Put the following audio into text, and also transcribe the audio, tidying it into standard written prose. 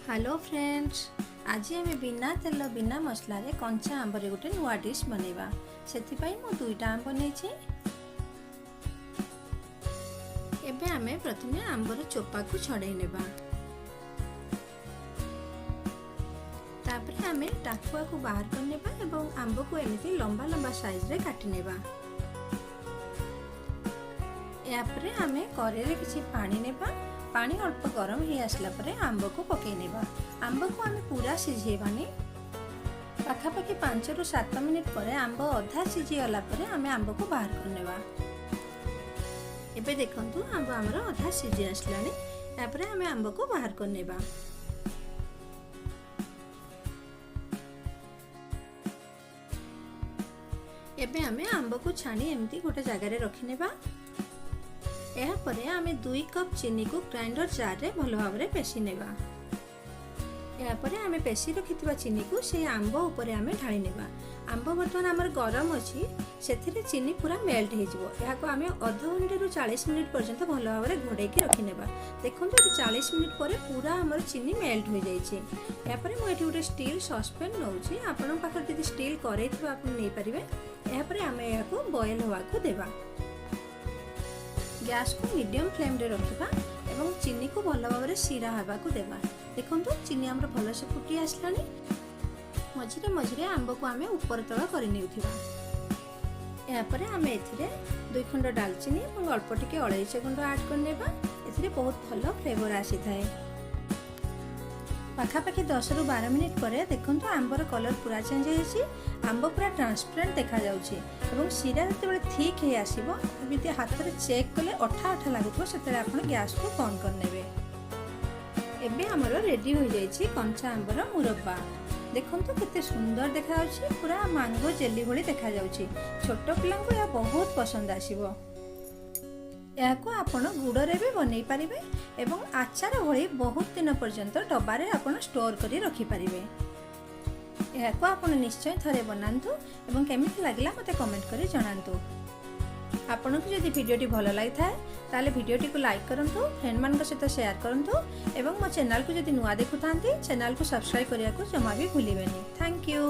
Hello friends, आज आम बिना तेल बिना मसला रे कंचा आंब रे गोटे नुआ डिश बनैबा। सेथिपाई मु दुईटा आंब नेछि। एबे आमे प्रथमे आंब रे चोपा को छड़ाई नेबा। तापरे आमे टाकुआ को बाहर कर नेबा एवं आंब को एमिति लंबा लंबा साइज रे काटी नेबा। यापरे आमे कड़े रे किछि पानी नेबा। पानी अल्प गरम हो आसला परे आंब को पकई नेबा। आंब को आमे पूरा सिझेबानी। पाखापाखि 5 ରୁ 7 मिनिट पर आंब अधा सिझी गला परे आमे आंब को बाहर कर नेबा। एबे देखंतु आंब हमर अधा सिझी आसलानी। तापरे आमे आंब को बाहर कर नेबा। एबे आमे आंब को छानी एमती गोटे जगह रे रखि नेबा। यह परे आमे 2 कप चीनी को ग्राइंडर जार रे भलो भाव रे पेशी नेबा। यह परे आमे पेशी रखिथिबा चीनी को से आंब ऊपर आमे ढाली नेबा। आंब बर्तमान हमर गरम अछि, सेथिरे चीनी पूरा मेल्ट हे जिवो। या को आमे आधा घंटे रु 40 मिनिट पर्यंत भलो भाव रे घोड़े के रखि नेबा। देखंतु 40 मिनिट परे पूरा हमर चीनी मेल्ट हो जाई छै। या परे मु एठी गोटे स्टील सॉसपैन नउछि। आपन पाखर जदि स्टील करैथिबा आपन नै परिबे। या परे आमे याको बॉयल होवा को देबा। गैस को मीडियम फ्लेम रे रखिबा एवं चीनी को भलो भाव रे सिरा हवा को देबा। देखंतु चीनी हमर भलो से फुटी आसलानी। मझिरे मझिरे आंब को आमे ऊपर तळ करि नेउथिबा। या परे आमे एथिरे 2 खंड दालचीनी एवं अल्प टिके अलैची गुंड ऐड कर नेबा। एथिरे बहुत भलो फ्लेवर आसी थाए। पाखापाखि 10 ରୁ 12 मिनिट पर देखंतु आंबर कलर पूरा चेंज होइछि। आंब पूरा ट्रांसपेरेंट देखा जाउछि एवं सिरा जते बेले थिक हे आसीबो एमिति हाथ रे चेक कले अठा अठा लागुथो सेते आपण गैस को बंद कर नेबे। एबे हमरो रेडी हो जाइछि कंचा आंबर मुरब्बा। देखंतु केते सुंदर देखा जाउछि। पूरा मैंगो जेली भली देखा जाउछि। छोट पिला को या बहुत पसंद आसीबो। या को आपण गुड़ रे भी बनै परिबे एवं आचार भली बहुत दिन पर्यंत डब्बा रे आपण स्टोर करी रखि परिबे। या को आपण निश्चय थरे बनांतु एवं केमिति लागला मते कमेंट करी जणांतु। आपण को जदि वीडियोटी भलो लागि थाए ताले वीडियोटी को लाइक करंतु, फ्रेंड मान को सहित शेयर करंतु एवं मो चैनल को जदि नुआ देखुथांती चैनल को सब्सक्राइब करिया को जमा भी भूलिबेनी। Thank you.